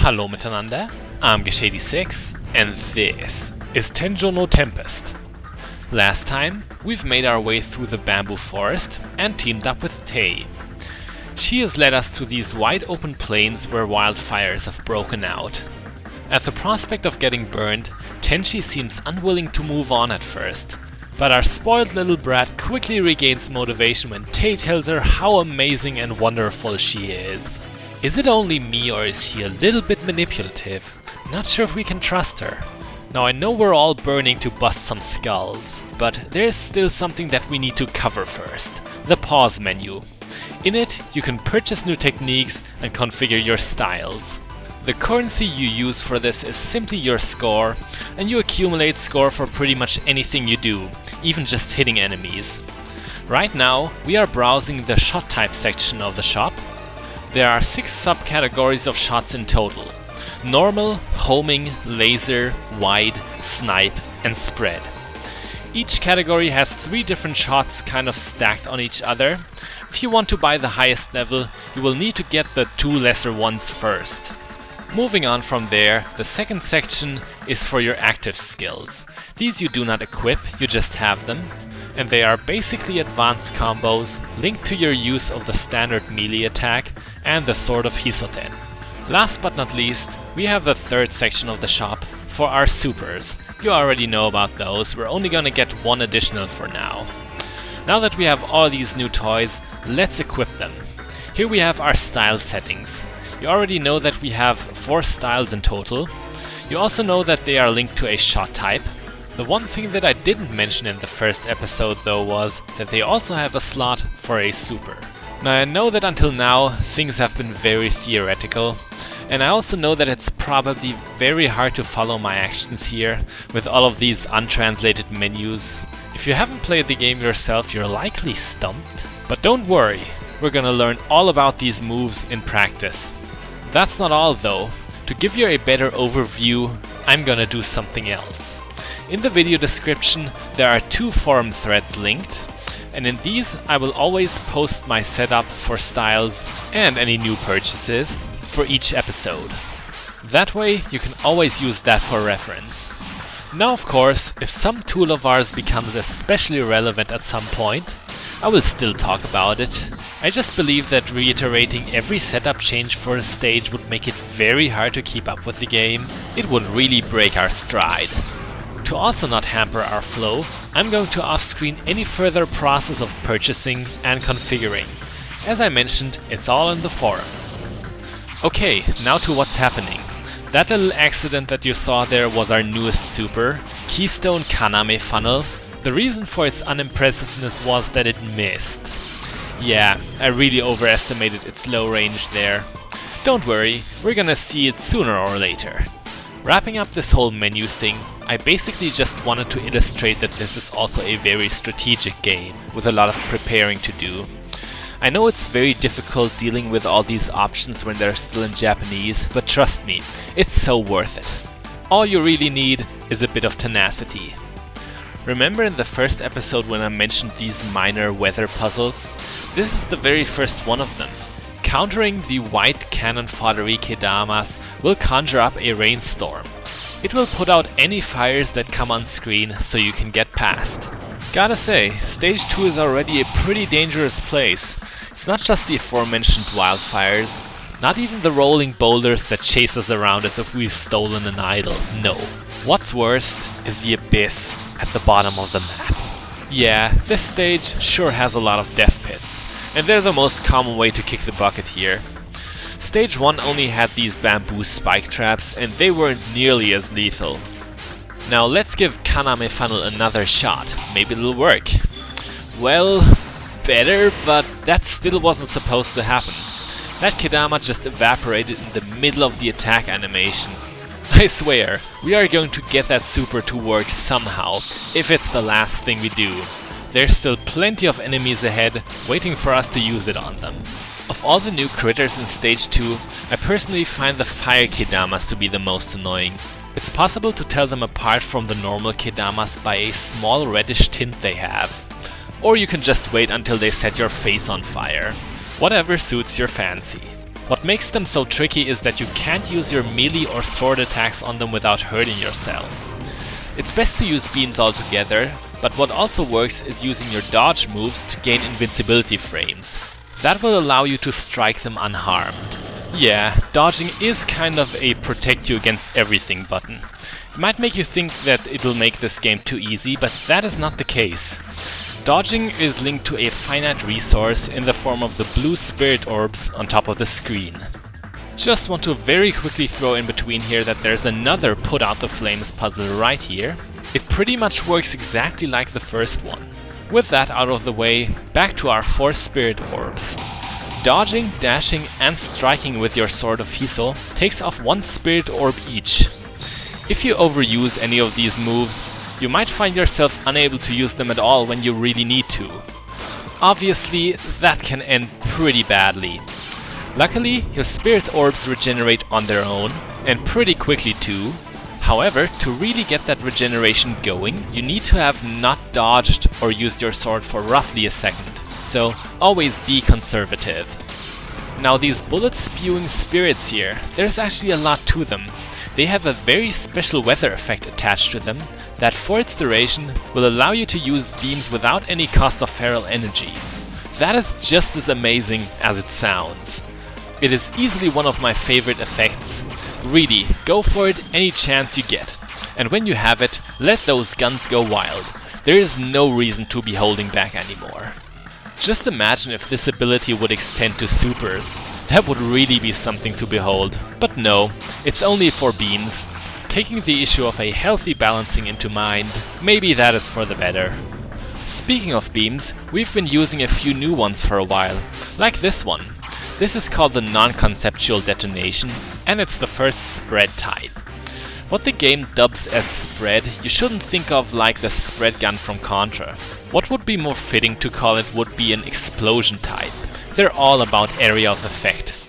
Hallo miteinander, I'm Geshady6 and this is Tenjou no Tempest. Last time we've made our way through the bamboo forest and teamed up with Tei. She has led us to these wide open plains where wildfires have broken out. At the prospect of getting burned, Tenji seems unwilling to move on at first. But our spoiled little brat quickly regains motivation when Tei tells her how amazing and wonderful she is. Is it only me or is she a little bit manipulative? Not sure if we can trust her. Now I know we're all burning to bust some skulls, but there's still something that we need to cover first. The pause menu. In it, you can purchase new techniques and configure your styles. The currency you use for this is simply your score, and you accumulate score for pretty much anything you do, even just hitting enemies. Right now, we are browsing the shot type section of the shop. There are 6 subcategories of shots in total: normal, homing, laser, wide, snipe, and spread. Each category has 3 different shots kind of stacked on each other. If you want to buy the highest level, you will need to get the 2 lesser ones first. Moving on from there, the second section is for your active skills. These you do not equip, you just have them. And they are basically advanced combos linked to your use of the standard melee attack and the Sword of Hisoten. Last but not least, we have the third section of the shop for our supers. You already know about those, we're only gonna get 1 additional for now. Now that we have all these new toys, let's equip them. Here we have our style settings. You already know that we have 4 styles in total. You also know that they are linked to a shot type. The one thing that I didn't mention in the first episode though was that they also have a slot for a super. Now I know that until now things have been very theoretical, and I also know that it's probably very hard to follow my actions here with all of these untranslated menus. If you haven't played the game yourself, you're likely stumped. But don't worry, we're gonna learn all about these moves in practice. That's not all though. To give you a better overview, I'm gonna do something else. In the video description there are 2 forum threads linked, and in these I will always post my setups for styles and any new purchases for each episode. That way you can always use that for reference. Now of course, if some tool of ours becomes especially relevant at some point, I will still talk about it. I just believe that reiterating every setup change for a stage would make it very hard to keep up with the game. It would really break our stride. To also not hamper our flow, I'm going to off-screen any further process of purchasing and configuring. As I mentioned, it's all in the forums. Okay, now to what's happening. That little accident that you saw there was our newest super, Keystone Kaname Funnel. The reason for its unimpressiveness was that it missed. Yeah, I really overestimated its low range there. Don't worry, we're gonna see it sooner or later. Wrapping up this whole menu thing, I basically just wanted to illustrate that this is also a very strategic game, with a lot of preparing to do. I know it's very difficult dealing with all these options when they're still in Japanese, but trust me, it's so worth it. All you really need is a bit of tenacity. Remember in the first episode when I mentioned these minor weather puzzles? This is the very first one of them. Countering the white cannon foddery Kedamas will conjure up a rainstorm. It will put out any fires that come on screen so you can get past. Gotta say, stage 2 is already a pretty dangerous place. It's not just the aforementioned wildfires, not even the rolling boulders that chase us around as if we've stolen an idol, no. What's worst is the abyss at the bottom of the map. Yeah, this stage sure has a lot of death pits, and they're the most common way to kick the bucket here. Stage 1 only had these bamboo spike traps, and they weren't nearly as lethal. Now let's give Kaname Funnel another shot, maybe it'll work. Well, better, but that still wasn't supposed to happen. That Kedama just evaporated in the middle of the attack animation. I swear, we are going to get that super to work somehow, if it's the last thing we do. There's still plenty of enemies ahead, waiting for us to use it on them. Of all the new critters in stage 2, I personally find the fire Kedamas to be the most annoying. It's possible to tell them apart from the normal Kedamas by a small reddish tint they have. Or you can just wait until they set your face on fire. Whatever suits your fancy. What makes them so tricky is that you can't use your melee or sword attacks on them without hurting yourself. It's best to use beams altogether, but what also works is using your dodge moves to gain invincibility frames. That will allow you to strike them unharmed. Yeah, dodging is kind of a protect you against everything button. It might make you think that it will make this game too easy, but that is not the case. Dodging is linked to a finite resource in the form of the blue spirit orbs on top of the screen. Just want to very quickly throw in between here that there's another Put Out the Flames puzzle right here. It pretty much works exactly like the first one. With that out of the way, back to our 4 spirit orbs. Dodging, dashing and striking with your Sword of Hiso takes off 1 spirit orb each. If you overuse any of these moves, you might find yourself unable to use them at all when you really need to. Obviously, that can end pretty badly. Luckily, your spirit orbs regenerate on their own, and pretty quickly too. However, to really get that regeneration going, you need to have not dodged or used your sword for roughly a second. So always be conservative. Now these bullet spewing spirits here, there's actually a lot to them. They have a very special weather effect attached to them that for its duration will allow you to use beams without any cost of feral energy. That is just as amazing as it sounds. It is easily one of my favorite effects. Really, go for it any chance you get. And when you have it, let those guns go wild. There is no reason to be holding back anymore. Just imagine if this ability would extend to supers. That would really be something to behold. But no, it's only for beams. Taking the issue of a healthy balancing into mind, maybe that is for the better. Speaking of beams, we've been using a few new ones for a while, like this one. This is called the non-conceptual detonation, and it's the first spread type. What the game dubs as spread, you shouldn't think of like the spread gun from Contra. What would be more fitting to call it would be an explosion type. They're all about area of effect.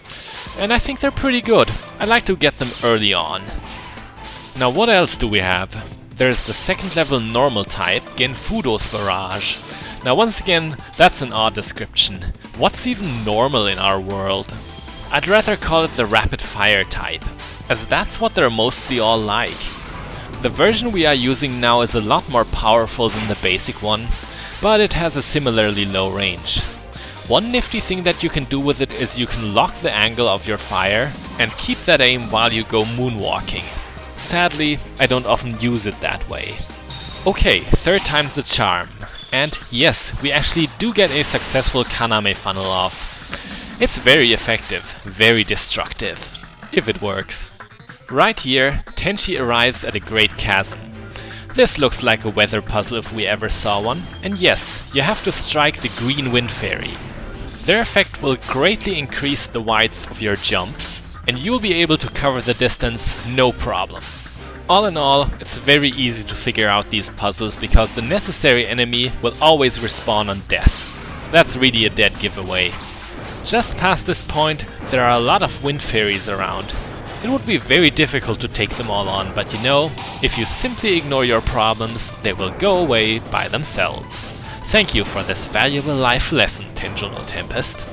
And I think they're pretty good. I like to get them early on. Now what else do we have? There's the second level normal type, Genfudo's Barrage. Now once again, that's an odd description. What's even normal in our world? I'd rather call it the rapid fire type, as that's what they're mostly all like. The version we are using now is a lot more powerful than the basic one, but it has a similarly low range. One nifty thing that you can do with it is you can lock the angle of your fire and keep that aim while you go moonwalking. Sadly, I don't often use it that way. Okay, third time's the charm. And yes, we actually do get a successful Kaname funnel off. It's very effective, very destructive, if it works. Right here, Tenchi arrives at a great chasm. This looks like a weather puzzle if we ever saw one, and yes, you have to strike the green wind fairy. Their effect will greatly increase the width of your jumps, and you'll be able to cover the distance no problem. All in all, it's very easy to figure out these puzzles because the necessary enemy will always respawn on death. That's really a dead giveaway. Just past this point, there are a lot of wind fairies around. It would be very difficult to take them all on, but you know, if you simply ignore your problems, they will go away by themselves. Thank you for this valuable life lesson, Tenjou no Tempest.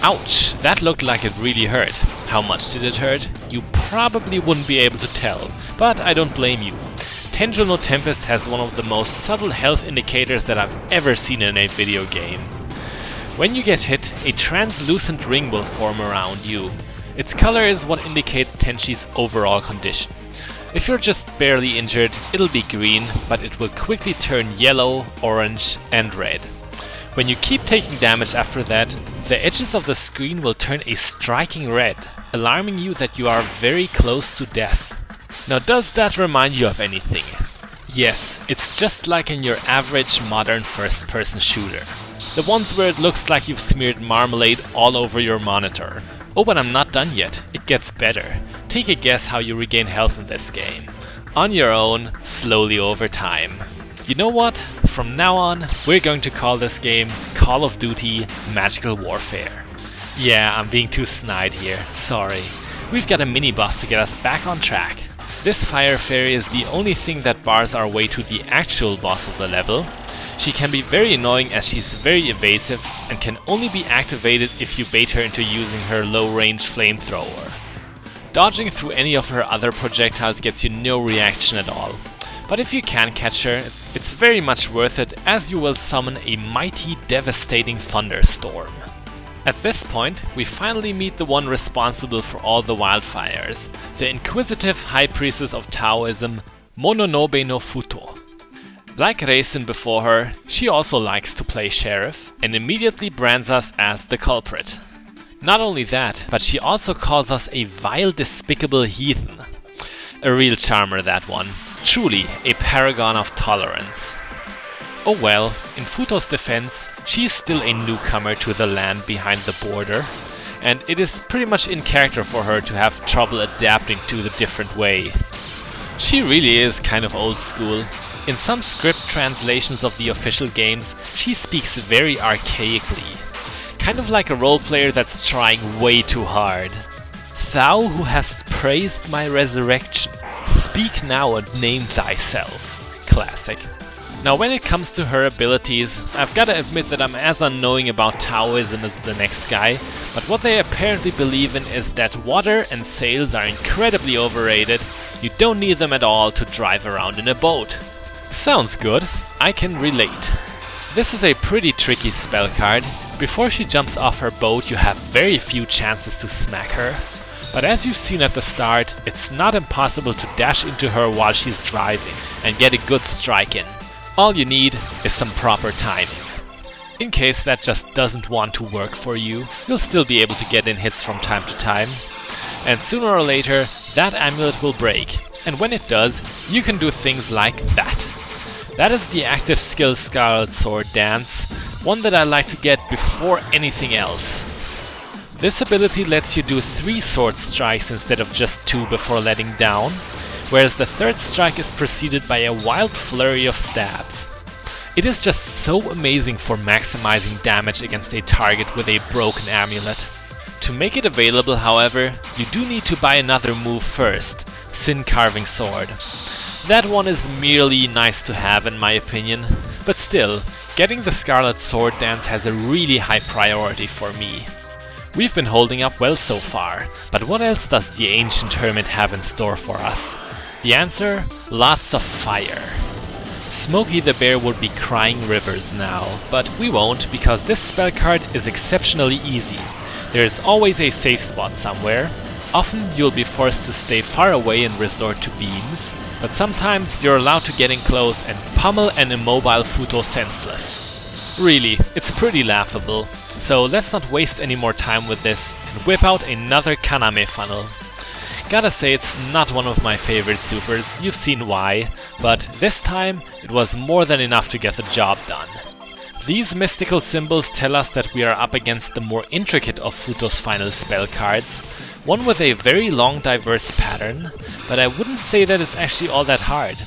Ouch, that looked like it really hurt. How much did it hurt? You probably wouldn't be able to tell, but I don't blame you. Tenjou no Tempest has one of the most subtle health indicators that I've ever seen in a video game. When you get hit, a translucent ring will form around you. Its color is what indicates Tenchi's overall condition. If you're just barely injured, it'll be green, but it will quickly turn yellow, orange and red. When you keep taking damage after that, the edges of the screen will turn a striking red, alarming you that you are very close to death. Now does that remind you of anything? Yes, it's just like in your average modern first-person shooter. The ones where it looks like you've smeared marmalade all over your monitor. Oh, but I'm not done yet. It gets better. Take a guess how you regain health in this game. On your own, slowly over time. You know what? From now on, we're going to call this game Call of Duty Magical Warfare. Yeah, I'm being too snide here, sorry. We've got a mini-boss to get us back on track. This fire fairy is the only thing that bars our way to the actual boss of the level. She can be very annoying as she's very evasive and can only be activated if you bait her into using her low-range flamethrower. Dodging through any of her other projectiles gets you no reaction at all, but if you can catch her, it's very much worth it as you will summon a mighty devastating thunderstorm. At this point, we finally meet the one responsible for all the wildfires, the inquisitive high priestess of Taoism, Mononobe no Futo. Like Reisin before her, she also likes to play sheriff and immediately brands us as the culprit. Not only that, but she also calls us a vile, despicable heathen. A real charmer, that one. Truly a paragon of tolerance. Oh well, in Futo's defense, she is still a newcomer to the land behind the border, and it is pretty much in character for her to have trouble adapting to the different way. She really is kind of old school. In some script translations of the official games, she speaks very archaically. Kind of like a role player that's trying way too hard. Thou who hast praised my resurrection, speak now and name thyself. Classic. Now when it comes to her abilities, I've gotta admit that I'm as unknowing about Taoism as the next guy, but what they apparently believe in is that water and sails are incredibly overrated. You don't need them at all to drive around in a boat. Sounds good, I can relate. This is a pretty tricky spell card. Before she jumps off her boat, you have very few chances to smack her. But as you've seen at the start, it's not impossible to dash into her while she's driving and get a good strike in. All you need is some proper timing. In case that just doesn't want to work for you, you'll still be able to get in hits from time to time. And sooner or later, that amulet will break. And when it does, you can do things like that. That is the active skill Scarlet Sword Dance, one that I like to get before anything else. This ability lets you do 3 sword strikes instead of just 2 before letting down, whereas the third strike is preceded by a wild flurry of stabs. It is just so amazing for maximizing damage against a target with a broken amulet. To make it available, however, you do need to buy another move first, Sin Carving Sword. That one is merely nice to have in my opinion, but still, getting the Scarlet Sword Dance has a really high priority for me. We've been holding up well so far, but what else does the Ancient Hermit have in store for us? The answer? Lots of fire. Smokey the Bear would be crying rivers now, but we won't because this spell card is exceptionally easy. There is always a safe spot somewhere. Often you'll be forced to stay far away and resort to beams, but sometimes you're allowed to get in close and pummel an immobile Futo senseless. Really, it's pretty laughable, so let's not waste any more time with this and whip out another Kaname funnel. Gotta say it's not one of my favorite supers, you've seen why, but this time it was more than enough to get the job done. These mystical symbols tell us that we are up against the more intricate of Futo's final spell cards, one with a very long diverse pattern, but I wouldn't say that it's actually all that hard.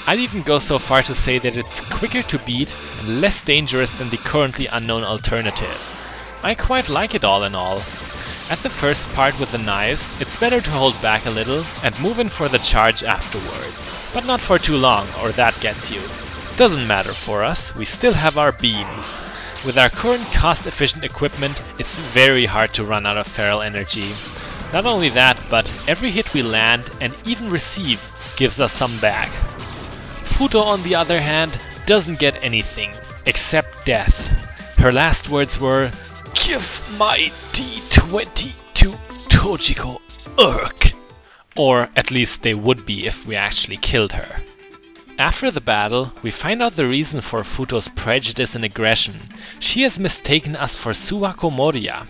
I'd even go so far to say that it's quicker to beat and less dangerous than the currently unknown alternative. I quite like it all in all. At the first part with the knives, it's better to hold back a little and move in for the charge afterwards. But not for too long, or that gets you. Doesn't matter for us, we still have our beams. With our current cost-efficient equipment, it's very hard to run out of feral energy. Not only that, but every hit we land and even receive gives us some back. Futo, on the other hand, doesn't get anything, except death. Her last words were, "Give my D20 to Tojiko, Urk." Or at least they would be if we actually killed her. After the battle, we find out the reason for Futo's prejudice and aggression. She has mistaken us for Suwako Moria.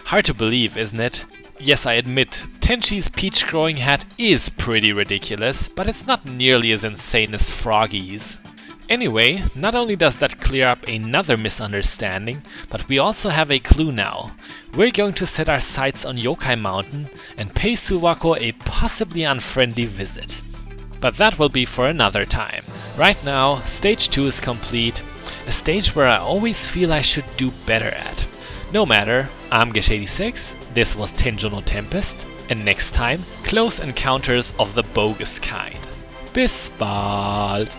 Hard to believe, isn't it? Yes, I admit, Tenchi's peach-growing hat is pretty ridiculous, but it's not nearly as insane as Froggy's. Anyway, not only does that clear up another misunderstanding, but we also have a clue now. We're going to set our sights on Yokai Mountain and pay Suwako a possibly unfriendly visit. But that will be for another time. Right now, stage 2 is complete, a stage where I always feel I should do better at. No matter, I'm Gesh86, this was Tenjou no Tempest, and next time, close encounters of the bogus kind. Bis bald!